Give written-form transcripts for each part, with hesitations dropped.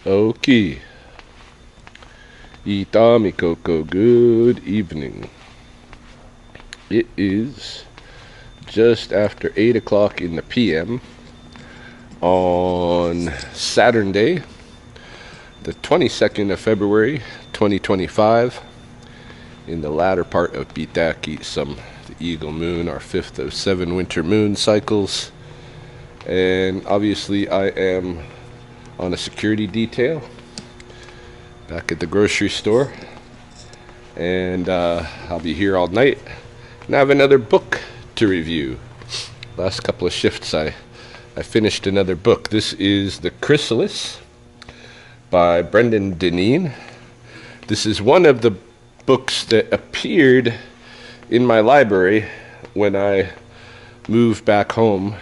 Okay. Ita Mikoko, good evening. It is just after 8 o'clock in the PM on Saturday, the 22nd of February, 2025, in the latter part of Bitaki, the Eagle Moon, our fifth of 7 winter moon cycles. And obviously I am on a security detail back at the grocery store, and I'll be here all night and I have another book to review. Last couple of shifts I finished another book. This is The Chrysalis by Brendan Deneen. This is one of the books that appeared in my library when I moved back home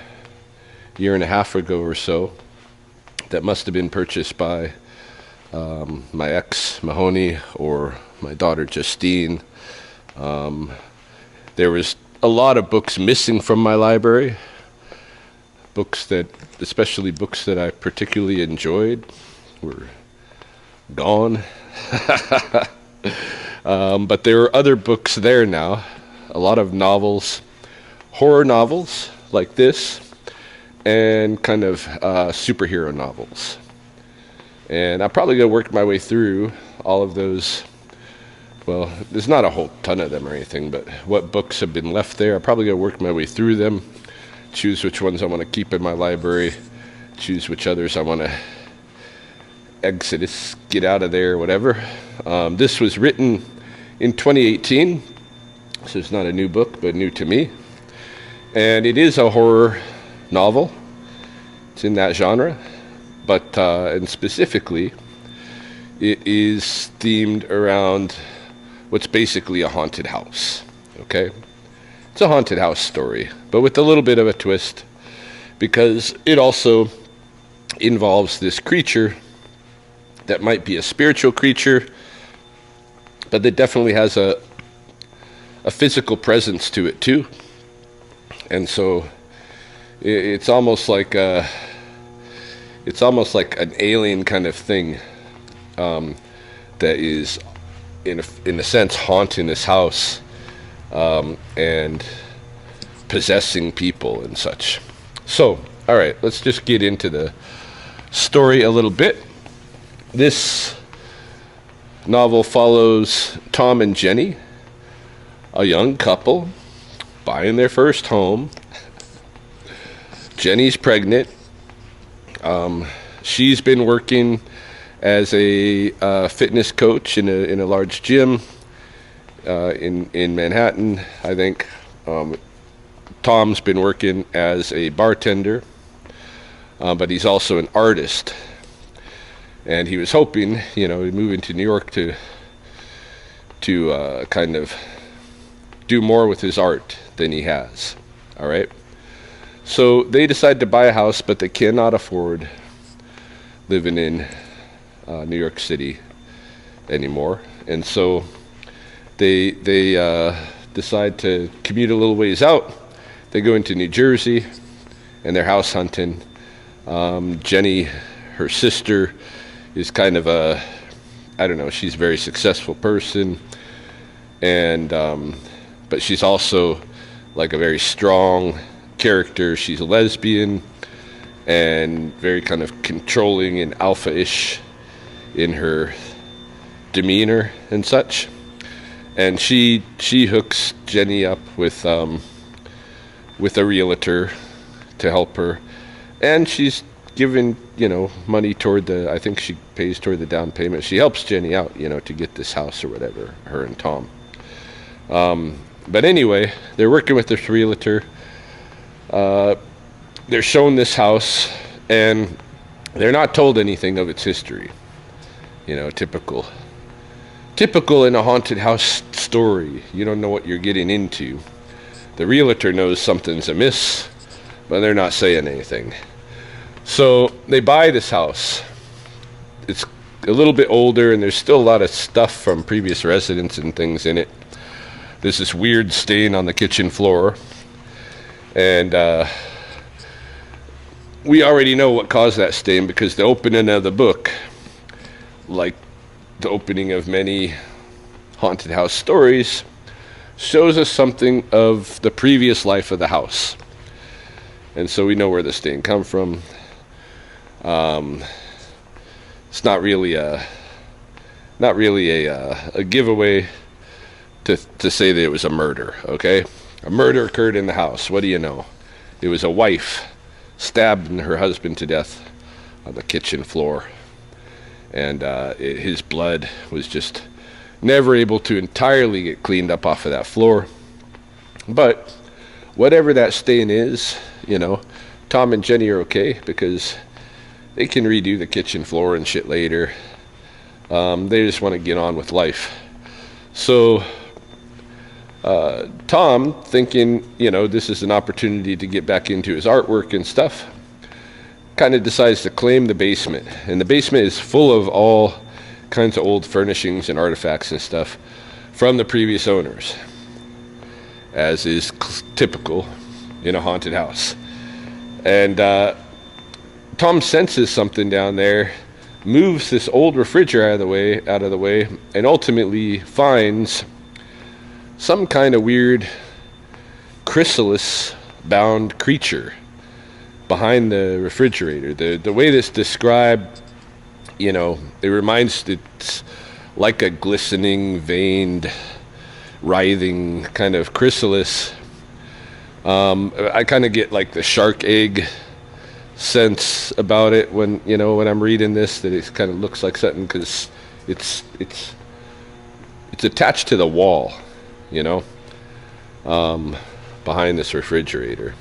a year and a half ago or so. That must have been purchased by my ex, Mahoney, or my daughter, Justine. There was a lot of books missing from my library, especially books that I particularly enjoyed, were gone. But there are other books there now, a lot of novels, horror novels like this, and kind of superhero novels. And I'm probably going to work my way through all of those. Well, there's not a whole ton of them or anything, but what books have been left there, I'm probably going to work my way through them, choose which ones I want to keep in my library, choose which others I want to get out of there, whatever. This was written in 2018, so it's not a new book, but new to me. And it is a horror novel. It's in that genre, but and specifically, it is themed around what's basically a haunted house. Okay, it's a haunted house story, but with a little bit of a twist, because it also involves this creature that might be a spiritual creature, but that definitely has a physical presence to it too. And so it's almost like an alien kind of thing that is, in a sense, haunting this house and possessing people and such. So, all right, let's just get into the story a little bit. This novel follows Tom and Jenny, a young couple buying their first home. Jenny's pregnant. She's been working as a fitness coach in a large gym in Manhattan, I think. Tom's been working as a bartender, but he's also an artist. And he was hoping, moving to New York to kind of do more with his art than he has. All right. So they decide to buy a house, but they cannot afford living in New York City anymore. And so they decide to commute a little ways out. They go into New Jersey, and they're house hunting. Jenny, her sister, is kind of she's a very successful person, and but she's also like a very strong character. She's a lesbian and very kind of controlling and alpha-ish in her demeanor and such. And she hooks Jenny up with a realtor to help her, and she's given money toward I think she pays toward the down payment. She helps Jenny out to get this house or whatever, her and Tom. But anyway, they're working with this realtor. They're shown this house, and they're not told anything of its history. Typical in a haunted house story. You don't know what you're getting into. The realtor knows something's amiss, but they're not saying anything. So they buy this house. It's a little bit older, and there's still a lot of stuff from previous residents and things in it. There's this weird stain on the kitchen floor, and we already know what caused that stain, because the opening of the book like the opening of many haunted house stories, shows us something of the previous life of the house. And so we know where the stain come from. It's not really a giveaway to say that it was a murder, okay? A murder occurred in the house. What do you know? It was a wife stabbing her husband to death on the kitchen floor. And his blood was just never able to entirely get cleaned up off of that floor. But whatever that stain is, you know, Tom and Jenny are okay because they can redo the kitchen floor and shit later. They just want to get on with life. So Tom, thinking, you know, this is an opportunity to get back into his artwork and stuff, kind of decides to claim the basement. And the basement is full of all kinds of old furnishings and artifacts and stuff from the previous owners, as is typical in a haunted house. And Tom senses something down there, moves this old refrigerator out of the way, and ultimately finds some kind of weird chrysalis bound creature behind the refrigerator. The way this described, you know, it's like a glistening, veined, writhing kind of chrysalis. I kind of get like the shark egg sense about it when I'm reading this, that it kind of looks like something, because it's attached to the wall, behind this refrigerator.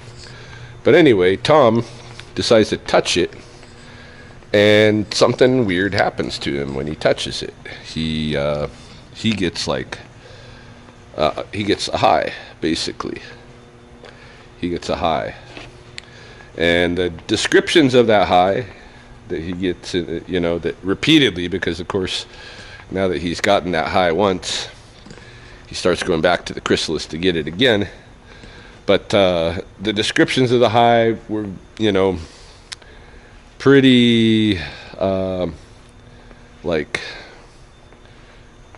But anyway, Tom decides to touch it, and something weird happens to him when he touches it. He gets a high, basically. He gets a high. And the descriptions of that high that he gets, that repeatedly, because of course, now that he's gotten that high once, he starts going back to the chrysalis to get it again. But the descriptions of the high were, pretty, I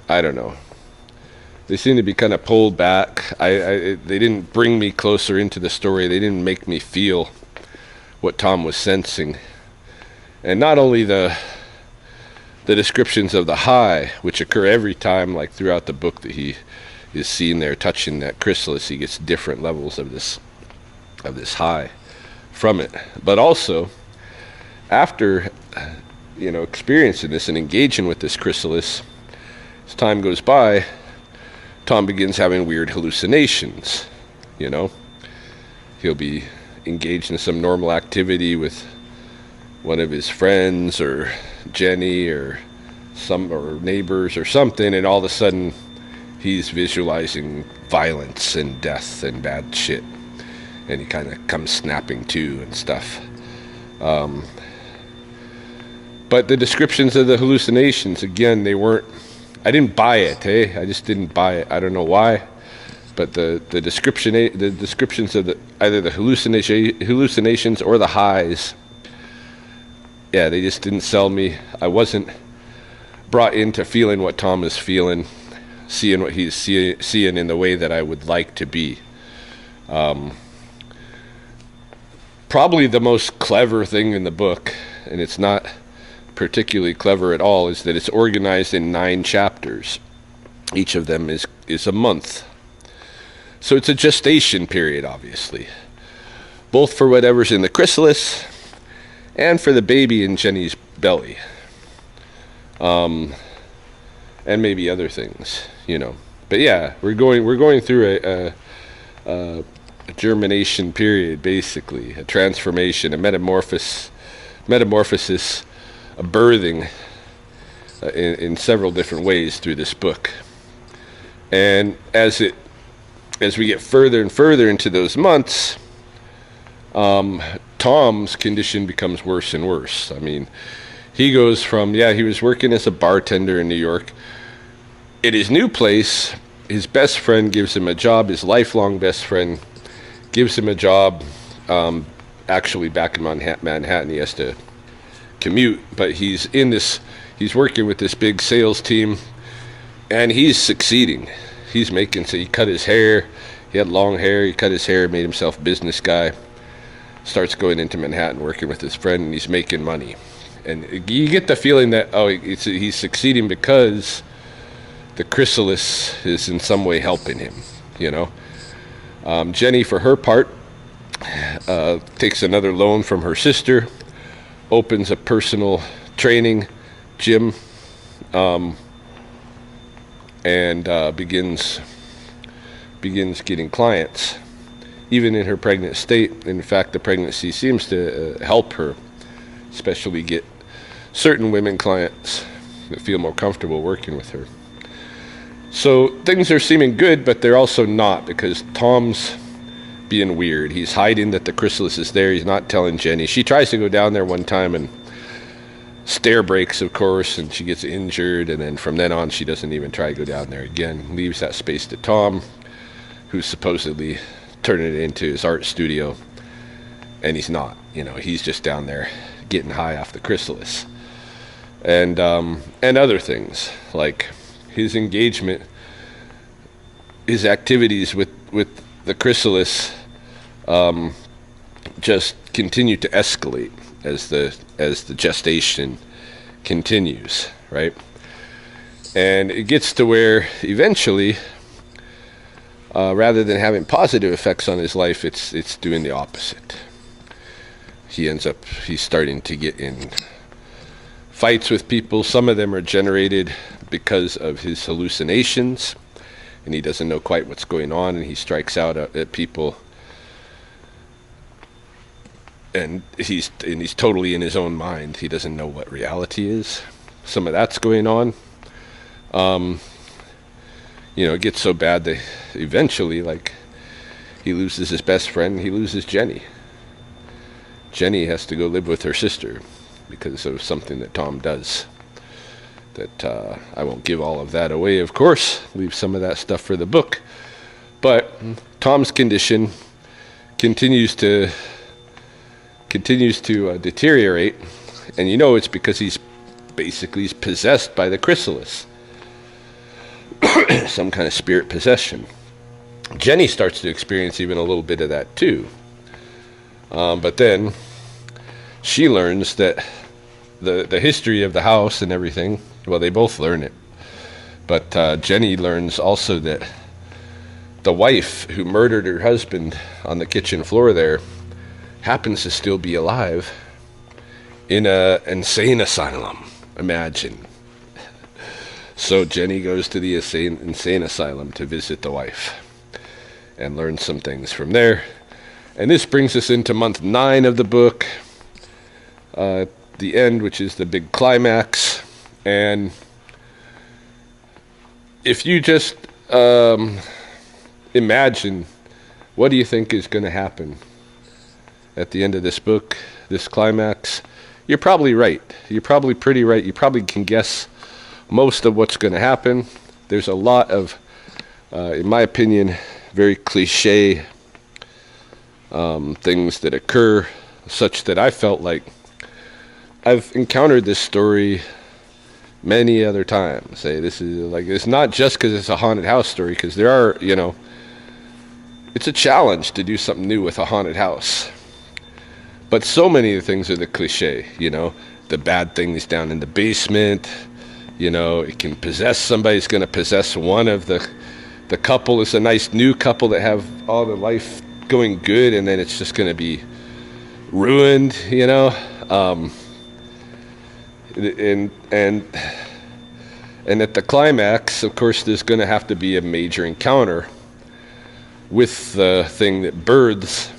don't know. They seem to be kind of pulled back. They didn't bring me closer into the story. They didn't make me feel what Tom was sensing. And not only the descriptions of the high, which occur every time, like throughout the book, that he is seen there touching that chrysalis, he gets different levels of this high from it. But also, after experiencing this and engaging with this chrysalis, as time goes by, Tom begins having weird hallucinations. He'll be engaged in some normal activity with one of his friends or Jenny or neighbors or something, and all of a sudden he's visualizing violence and death and bad shit, and he kind of comes snapping to and stuff. But the descriptions of the hallucinations, again, I didn't buy it, I just didn't buy it. I don't know why, but the descriptions of either the hallucinations or the highs, yeah, they just didn't sell me. I wasn't brought into feeling what Tom is feeling, seeing what he's seeing in the way that I would like to be. Probably the most clever thing in the book, and it's not particularly clever at all, is that it's organized in 9 chapters. Each of them is a month. So it's a gestation period, obviously, both for whatever's in the chrysalis and for the baby in Jenny's belly, and maybe other things, But yeah, we're going through a germination period, basically, a transformation, a metamorphosis, a birthing in several different ways through this book. And as we get further and further into those months, Tom's condition becomes worse and worse. I mean, he goes from, he was working as a bartender in New York. At his new place, his best friend gives him a job, his lifelong best friend gives him a job, actually back in Manhattan. He has to commute, but he's in this he's working with this big sales team, and he's succeeding. He's making, so he cut his hair. He had long hair. He cut his hair, made himself a business guy. Starts going into Manhattan, working with his friend, and he's making money. And you get the feeling that, he's succeeding because the Chrysalis is in some way helping him, you know. Jenny, for her part, takes another loan from her sister, opens a personal training gym, and begins getting clients, even in her pregnant state. In fact, the pregnancy seems to help her, especially get certain women clients that feel more comfortable working with her. So things are seeming good, but they're also not, because Tom's being weird. He's hiding that the Chrysalis is there. He's not telling Jenny. She tries to go down there one time and stair breaks, of course, and she gets injured, and then from then on she doesn't even try to go down there again. Leaves that space to Tom, who's supposedly turning it into his art studio, and he's not. You know, he's just down there getting high off the Chrysalis. And other things, like his engagement, his activities with the Chrysalis just continue to escalate as the gestation continues, right? And it gets to where eventually, rather than having positive effects on his life, it's doing the opposite. He's starting to get in fights with people. Some of them are generated because of his hallucinations, and he doesn't know quite what's going on, and he strikes out at people, and he's totally in his own mind. He doesn't know what reality is. Some of that's going on. It gets so bad that eventually, like, he loses his best friend. He loses Jenny. Jenny has to go live with her sister because of something that Tom does. That I won't give all of that away, of course. Leave some of that stuff for the book. But Tom's condition continues to deteriorate, and it's because he's possessed by the Chrysalis. Some kind of spirit possession. Jenny starts to experience even a little bit of that too. But then she learns that the history of the house and everything, well, they both learn it. But Jenny learns also that the wife who murdered her husband on the kitchen floor there happens to still be alive in an insane asylum. Imagine. So Jenny goes to the insane asylum to visit the wife and learn some things from there. And this brings us into month 9 of the book, the end, which is the big climax. And if you just imagine, what do you think is going to happen at the end of this book, this climax? You're probably right. You're probably pretty right. You probably can guess most of what's going to happen. There's a lot of, in my opinion, very cliche things that occur, such that I felt like I've encountered this story many other times. This is like, it's not just because it's a haunted house story, because there are, it's a challenge to do something new with a haunted house. But so many of the things are the cliche, the bad things down in the basement, it can possess somebody. It's going to possess one of the couple. It's a nice new couple that have all the life going good, and then it's just going to be ruined, and at the climax, of course, there's going to have to be a major encounter with the thing that births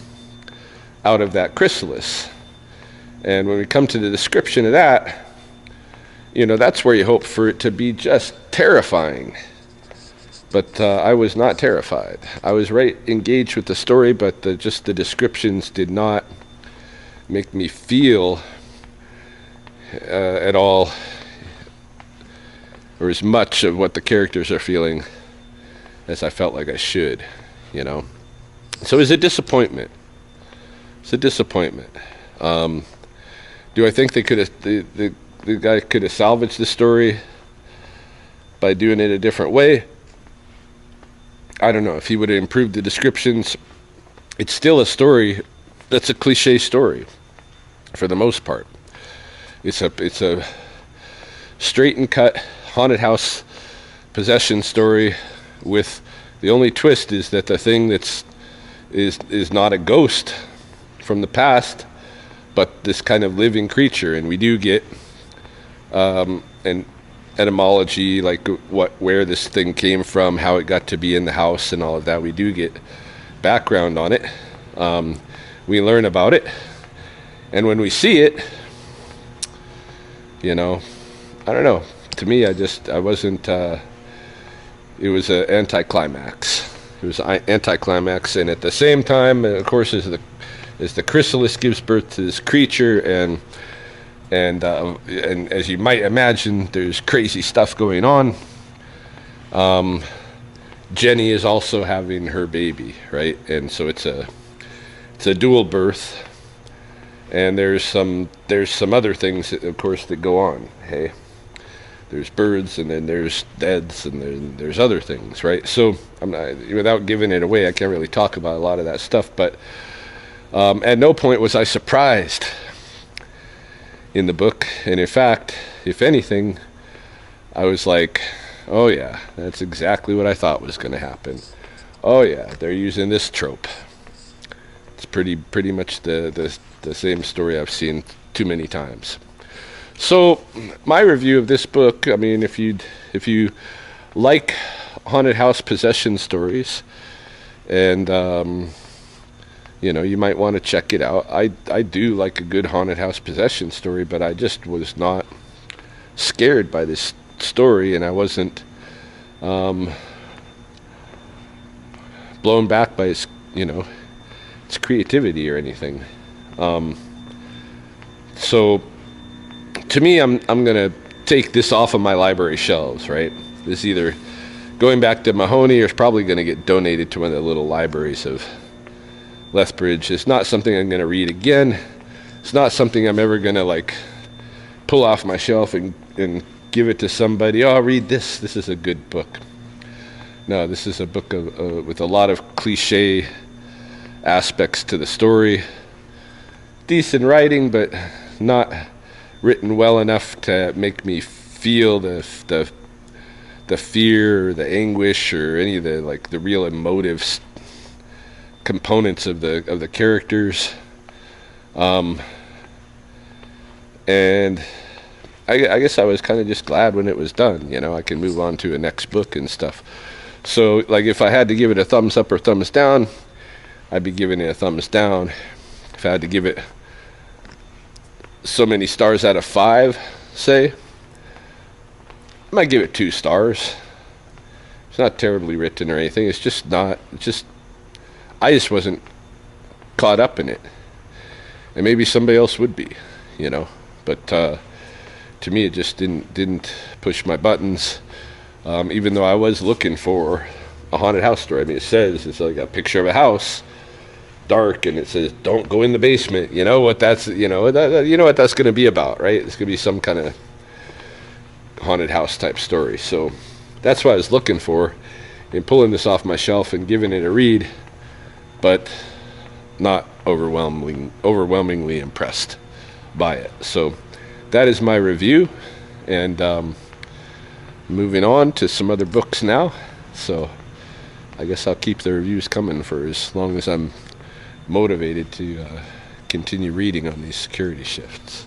out of that chrysalis. And when we come to the description of that, that's where you hope for it to be just terrifying. But I was not terrified. I was right engaged with the story, but the descriptions did not make me feel at all, or as much of what the characters are feeling as I felt like I should, So it's a disappointment. It's a disappointment. Do I think they could have, the the guy could have salvaged the story by doing it a different way. I don't know if he would have improved the descriptions. It's still a story that's a cliche story for the most part. It's a straight and cut haunted house possession story, with the only twist is that the thing is not a ghost from the past, but this kind of living creature. And we do get an etymology, like where this thing came from, how it got to be in the house, and all of that. We do get background on it. We learn about it, and when we see it, I don't know. To me, I wasn't. It was an anticlimax. It was an anticlimax, and at the same time, of course, as the Chrysalis gives birth to this creature, and as you might imagine, there's crazy stuff going on. Jenny is also having her baby, right? And so it's a dual birth, and there's some other things, of course, that go on. Hey, there's birds, and then there's deads, and then there's other things, right? So I'm not, without giving it away, I can't really talk about a lot of that stuff. But at no point was I surprised in the book, and in fact, if anything, I was like, oh yeah, that's exactly what I thought was going to happen. Oh yeah, they're using this trope. It's pretty much the same story I've seen too many times. So my review of this book, I mean, if you like haunted house possession stories, and you might want to check it out. I do like a good haunted house possession story, but I just was not scared by this story, and I wasn't blown back by its creativity or anything. So to me, I'm gonna take this off of my library shelves, right? This is either going back to Mahoney, or it's probably gonna get donated to one of the little libraries of Lethbridge. It's not something I'm gonna read again. It's not something I'm ever gonna pull off my shelf and give it to somebody. Oh, read this. This is a good book. No, this is a book with a lot of cliche aspects to the story. Decent writing, but not written well enough to make me feel the fear or the anguish or any of the real emotive components of the characters. And I guess I was kind of just glad when it was done. I can move on to a next book and stuff. So if I had to give it a thumbs up or thumbs down, I'd be giving it a thumbs down. If I had to give it so many stars out of 5, say, I might give it 2 stars. It's not terribly written or anything. It's just not. I just wasn't caught up in it, and maybe somebody else would be, But to me, it just didn't push my buttons. Even though I was looking for a haunted house story. I mean, it's like a picture of a house, dark, and it says, "Don't go in the basement." You know what that's what that's going to be about, right? It's going to be some kind of haunted house type story. So that's what I was looking for in pulling this off my shelf and giving it a read, but not overwhelmingly impressed by it. So that is my review, and moving on to some other books now. So I guess I'll keep the reviews coming for as long as I'm motivated to continue reading on these security shifts.